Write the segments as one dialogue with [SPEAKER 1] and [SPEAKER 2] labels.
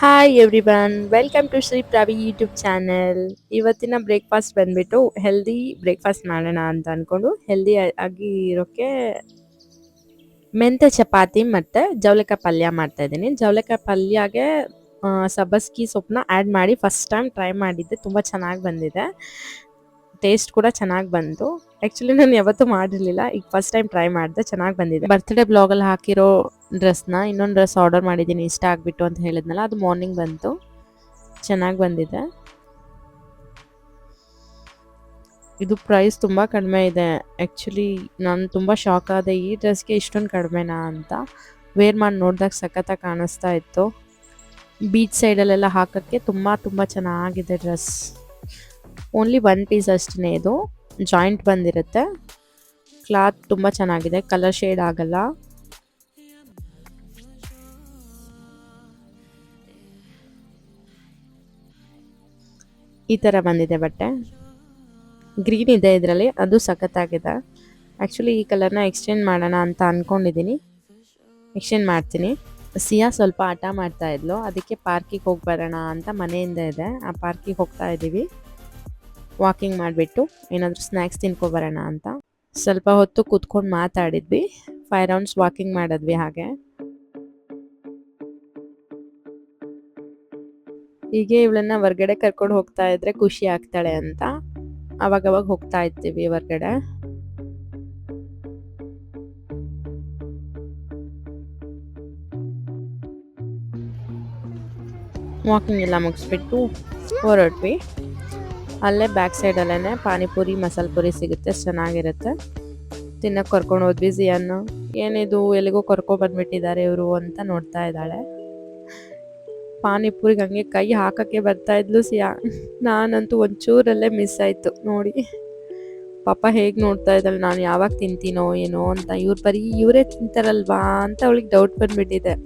[SPEAKER 1] Hi everyone, welcome to Shri Pravi YouTube channel. ಇವತ್ತಿನ breakfast ಬಂದ್ಬಿಟ್ಟು healthy breakfast ಮಾಡೋಣ ಅಂತ ಅಂದ್ಕೊಂಡು ಹೆಲ್ದಿ ಆಗಿ ಇರೋಕ್ಕೆ ಮೆಂತೆ ಚಪಾತಿ ಮತ್ತು ಜವಳಿಕಾಯಿ ಪಲ್ಯ ಮಾಡ್ತಾ ಇದ್ದೀನಿ. ಜವಳಿಕಾಯಿ ಪಲ್ಯಗೆ ಸಬ್ಬಸ್ಗಿ ಸೊಪ್ಪನ್ನ ಆ್ಯಡ್ ಮಾಡಿ ಫಸ್ಟ್ ಟೈಮ್ ಟ್ರೈ ಮಾಡಿದ್ದೆ. ತುಂಬ ಚೆನ್ನಾಗಿ ಬಂದಿದೆ, ಟೇಸ್ಟ್ ಕೂಡ ಚೆನ್ನಾಗಿ ಬಂತು. ಆ್ಯಕ್ಚುಲಿ ನಾನು ಯಾವತ್ತೂ ಮಾಡಿರಲಿಲ್ಲ, ಈಗ ಫಸ್ಟ್ ಟೈಮ್ ಟ್ರೈ ಮಾಡಿದೆ, ಚೆನ್ನಾಗಿ ಬಂದಿದೆ. ಬರ್ತ್ಡೇ ಬ್ಲಾಗಲ್ಲಿ ಹಾಕಿರೋ ಡ್ರೆಸ್ನ ಇನ್ನೊಂದು ಡ್ರೆಸ್ ಆರ್ಡರ್ ಮಾಡಿದ್ದೀನಿ ಇಷ್ಟ ಆಗಿಬಿಟ್ಟು ಅಂತ ಹೇಳಿದ್ನಲ್ಲ, ಅದು ಮಾರ್ನಿಂಗ್ ಬಂತು, ಚೆನ್ನಾಗಿ ಬಂದಿದೆ. ಇದು ಪ್ರೈಸ್ ತುಂಬ ಕಡಿಮೆ ಇದೆ. ಆ್ಯಕ್ಚುಲಿ ನಾನು ತುಂಬ ಶಾಕ್ ಆದೆ, ಈ ಡ್ರೆಸ್ಗೆ ಇಷ್ಟೊಂದು ಕಡಿಮೆನಾ ಅಂತ. ವೇರ್ ಮಾಡಿ ನೋಡಿದಾಗ ಸಖತ್ತಾಗಿ ಕಾಣಿಸ್ತಾ ಇತ್ತು. ಬೀಚ್ ಸೈಡಲ್ಲೆಲ್ಲ ಹಾಕೋಕ್ಕೆ ತುಂಬ ಚೆನ್ನಾಗಿದೆ ಡ್ರೆಸ್. ಓನ್ಲಿ ಒನ್ ಪೀಸ್ ಅಷ್ಟೇ, ಇದು ಜಾಯಿಂಟ್ ಬಂದಿರುತ್ತೆ. ಕ್ಲಾತ್ ತುಂಬ ಚೆನ್ನಾಗಿದೆ, ಕಲರ್ ಶೇಡ್ ಆಗಲ್ಲ. ಈ ಥರ ಬಂದಿದೆ ಬಟ್ಟೆ. ಗ್ರೀನ್ ಇದೆ ಇದರಲ್ಲಿ, ಅದು ಸಖತ್ತಾಗಿದೆ. ಆ್ಯಕ್ಚುಲಿ ಈ ಕಲರ್ನ ಎಕ್ಸ್ಚೇಂಜ್ ಮಾಡೋಣ ಅಂತ ಅಂದ್ಕೊಂಡಿದ್ದೀನಿ, ಎಕ್ಸ್ಚೇಂಜ್ ಮಾಡ್ತೀನಿ. ಸಿಯಾ ಸ್ವಲ್ಪ ಆಟ ಮಾಡ್ತಾ ಇದ್ಲು, ಅದಕ್ಕೆ ಪಾರ್ಕಿಗೆ ಹೋಗಿ ಬರೋಣ ಅಂತ ಮನೆಯಿಂದ ಇದೆ, ಆ ಪಾರ್ಕಿಗೆ ಹೋಗ್ತಾ ಇದ್ದೀವಿ. ವಾಕಿಂಗ್ ಮಾಡಿಬಿಟ್ಟು ಏನಾದರೂ ಸ್ನ್ಯಾಕ್ಸ್ ತಿನ್ಕೊಬರೋಣ ಅಂತ ಸ್ವಲ್ಪ ಹೊತ್ತು ಕೂತ್ಕೊಂಡು ಮಾತಾಡಿದ್ವಿ. 5 ರೌಂಡ್ಸ್ ವಾಕಿಂಗ್ ಮಾಡಿದ್ವಿ. ಹಾಗೆ ಹೀಗೆ ಇವಳನ್ನ ಹೊರ್ಗಡೆ ಕರ್ಕೊಂಡು ಹೋಗ್ತಾ ಇದ್ರೆ ಖುಷಿ ಆಗ್ತಾಳೆ ಅಂತ ಅವಾಗವಾಗ ಹೋಗ್ತಾ ಇರ್ತೀವಿ ಹೊರ್ಗಡೆ. ವಾಕಿಂಗ್ ಎಲ್ಲ ಮುಗಿಸ್ಬಿಟ್ಟು ಹೊರಟ್ವಿ. ಅಲ್ಲೇ ಬ್ಯಾಕ್ ಸೈಡಲ್ಲೇ ಪಾನಿಪುರಿ ಮಸಾಲೆ ಪುರಿ ಸಿಗುತ್ತೆ, ಚೆನ್ನಾಗಿರುತ್ತೆ. ತಿನ್ನಕ್ಕೆ ಕರ್ಕೊಂಡು ಹೋದ್ವಿ. ಜಿಯನ್ನು ಏನಿದು ಎಲ್ಲಿಗೋ ಬಂದ್ಬಿಟ್ಟಿದ್ದಾರೆ ಇವರು ಅಂತ ನೋಡ್ತಾ ಇದ್ದಾಳೆ. ಪಾನಿಪುರಿಗೆ ಹಂಗೆ ಕೈ ಹಾಕಕ್ಕೆ ಬರ್ತಾ ಇದ್ಲು ಸಿಯಾ. ನಾನಂತೂ ಒಂಚೂರಲ್ಲೇ ಮಿಸ್ ಆಯಿತು ನೋಡಿ. ಪಾಪ ಹೇಗೆ ನೋಡ್ತಾ ಇದ್ದಾಳೆ, ನಾನು ಯಾವಾಗ ತಿಂತೀನೋ ಏನೋ ಅಂತ. ಇವರೇ ತಿಂತಾರಲ್ವಾ ಅಂತ ಅವಳಿಗೆ ಡೌಟ್ ಬಂದ್ಬಿಟ್ಟಿದೆ.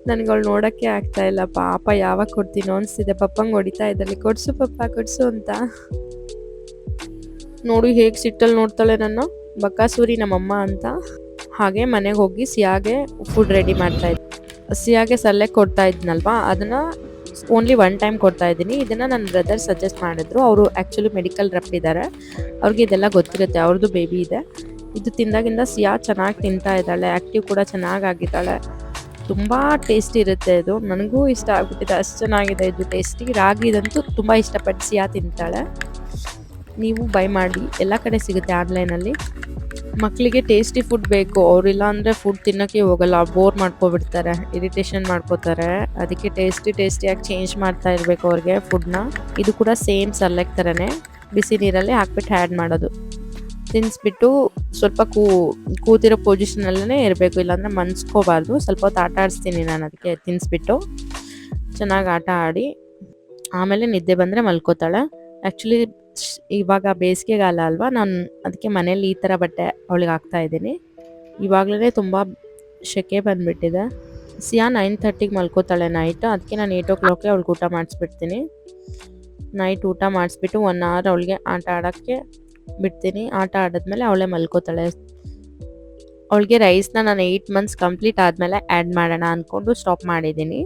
[SPEAKER 1] ನನಗೆ ಅವಳು ನೋಡೋಕ್ಕೆ ಆಗ್ತಾ ಇಲ್ಲ, ಪಾಪ ಯಾವಾಗ ಕೊಡ್ತೀನೋ ಅನಿಸ್ತಿದೆ. ಪಪ್ಪಂಗೆ ಹೊಡಿತಾ ಇದ್ದಲ್ಲಿ, ಕೊಡ್ಸು ಪಪ್ಪ ಕೊಡ್ಸು ಅಂತ. ನೋಡಿ ಹೇಗೆ ಸಿಟ್ಟಲ್ಲಿ ನೋಡ್ತಾಳೆ ನನ್ನ, ಬಕಾಸೂರಿ ನಮ್ಮಮ್ಮ ಅಂತ. ಹಾಗೆ ಮನೆಗೆ ಹೋಗಿ ಸಿಯಾಗೆ ಫುಡ್ ರೆಡಿ ಮಾಡ್ತಾ ಇದ್ದೆ. ಸಿಯಾಗೆ ಸಲ್ಲೆ ಕೊಡ್ತಾ ಇದ್ನಲ್ವಾ, ಅದನ್ನು ಓನ್ಲಿ 1 ಟೈಮ್ ಕೊಡ್ತಾ ಇದ್ದೀನಿ. ಇದನ್ನು ನನ್ನ ಬ್ರದರ್ ಸಜೆಸ್ಟ್ ಮಾಡಿದ್ರು. ಅವರು ಆ್ಯಕ್ಚುಲಿ ಮೆಡಿಕಲ್ ರೆಪ್ ಇದ್ದಾರೆ, ಅವ್ರಿಗೆ ಇದೆಲ್ಲ ಗೊತ್ತಿರುತ್ತೆ, ಅವ್ರದ್ದು ಬೇಬಿ ಇದೆ. ಇದು ತಿಂದಾಗಿಂದ ಸಿಯಾ ಚೆನ್ನಾಗಿ ತಿಂತಾ ಇದ್ದಾಳೆ, ಆ್ಯಕ್ಟಿವ್ ಕೂಡ ಚೆನ್ನಾಗಿದ್ದಾಳೆ. ತುಂಬ ಟೇಸ್ಟಿ ಇರುತ್ತೆ ಇದು, ನನಗೂ ಇಷ್ಟ ಆಗ್ಬಿಟ್ಟಿದೆ, ಅಷ್ಟು ಚೆನ್ನಾಗಿದೆ ಇದು ಟೇಸ್ಟಿ. ರಾಗಿದಂತೂ ತುಂಬ ಇಷ್ಟಪಟ್ಟು ಸಿಯಾ ತಿಂತಾಳೆ. ನೀವು ಬೈ ಮಾಡಿ, ಎಲ್ಲ ಕಡೆ ಸಿಗುತ್ತೆ ಆನ್ಲೈನಲ್ಲಿ. ಮಕ್ಕಳಿಗೆ ಟೇಸ್ಟಿ ಫುಡ್ ಬೇಕು, ಅವರಿಲ್ಲ ಅಂದರೆ ಫುಡ್ ತಿನ್ನೋಕ್ಕೆ ಹೋಗಲ್ಲ, ಬೋರ್ ಮಾಡ್ಕೊಬಿಡ್ತಾರೆ, ಇರಿಟೇಷನ್ ಮಾಡ್ಕೋತಾರೆ. ಅದಕ್ಕೆ ಟೇಸ್ಟಿಯಾಗಿ ಚೇಂಜ್ ಮಾಡ್ತಾ ಇರಬೇಕು ಅವ್ರಿಗೆ ಫುಡ್ನ. ಇದು ಕೂಡ ಸೇಮ್ ಸರ್ಲೆಕ್ ಥರನೇ ಬಿಸಿ ನೀರಲ್ಲಿ ಹಾಕ್ಬಿಟ್ಟು ಆ್ಯಡ್ ಮಾಡೋದು. ತಿನ್ನಿಸ್ಬಿಟ್ಟು ಸ್ವಲ್ಪ ಕೂತಿರೋ ಪೊಸಿಷನಲ್ಲೇ ಇರಬೇಕು, ಇಲ್ಲಾಂದರೆ ಮನ್ಸ್ಕೋಬಾರ್ದು. ಸ್ವಲ್ಪ ಹೊತ್ತು ಆಟ ಆಡಿಸ್ತೀನಿ ನಾನು, ಅದಕ್ಕೆ ತಿನ್ನಿಸ್ಬಿಟ್ಟು ಚೆನ್ನಾಗಿ ಆಟ ಆಡಿ ಆಮೇಲೆ ನಿದ್ದೆ ಬಂದರೆ ಮಲ್ಕೋತಾಳೆ. ಆ್ಯಕ್ಚುಲಿ ಇವಾಗ ಬೇಸಿಗೆಗಾಲ ಅಲ್ವಾ, ನಾನು ಅದಕ್ಕೆ ಮನೇಲಿ ಈ ಥರ ಬಟ್ಟೆ ಅವಳಿಗೆ ಹಾಕ್ತಾ ಇದ್ದೀನಿ. ಇವಾಗಲೇ ತುಂಬ ಸೆಕೆ ಬಂದುಬಿಟ್ಟಿದೆ. ಸಿಯಾ 9:30ಗೆ ಮಲ್ಕೋತಾಳೆ ನೈಟ್, ಅದಕ್ಕೆ ನಾನು 8 o'clockಗೆ ಅವಳಿಗೆ ಊಟ ಮಾಡಿಸ್ಬಿಡ್ತೀನಿ. ನೈಟ್ ಊಟ ಮಾಡಿಸ್ಬಿಟ್ಟು 1 hour ಅವಳಿಗೆ ಆಟ ಆಡೋಕ್ಕೆ ಬಿಡ್ತೀನಿ. ಆಟ ಆಡಿದ್ಮೇಲೆ ಅವಳೇ ಮಲ್ಕೋತಾಳೆ. ಅವಳಿಗೆ ರೈಸ್ನ ನಾನು 8 months ಕಂಪ್ಲೀಟ್ ಆದಮೇಲೆ ಆ್ಯಡ್ ಮಾಡೋಣ ಅಂದ್ಕೊಂಡು ಸ್ಟಾಪ್ ಮಾಡಿದ್ದೀನಿ.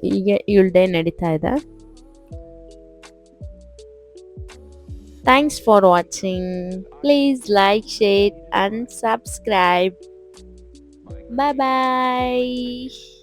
[SPEAKER 1] ಹೀಗೆ ಇವಳ ಡೇ ನಡೀತಾ ಇದೆ. Thanks for watching. Please like, share and subscribe. Bye bye.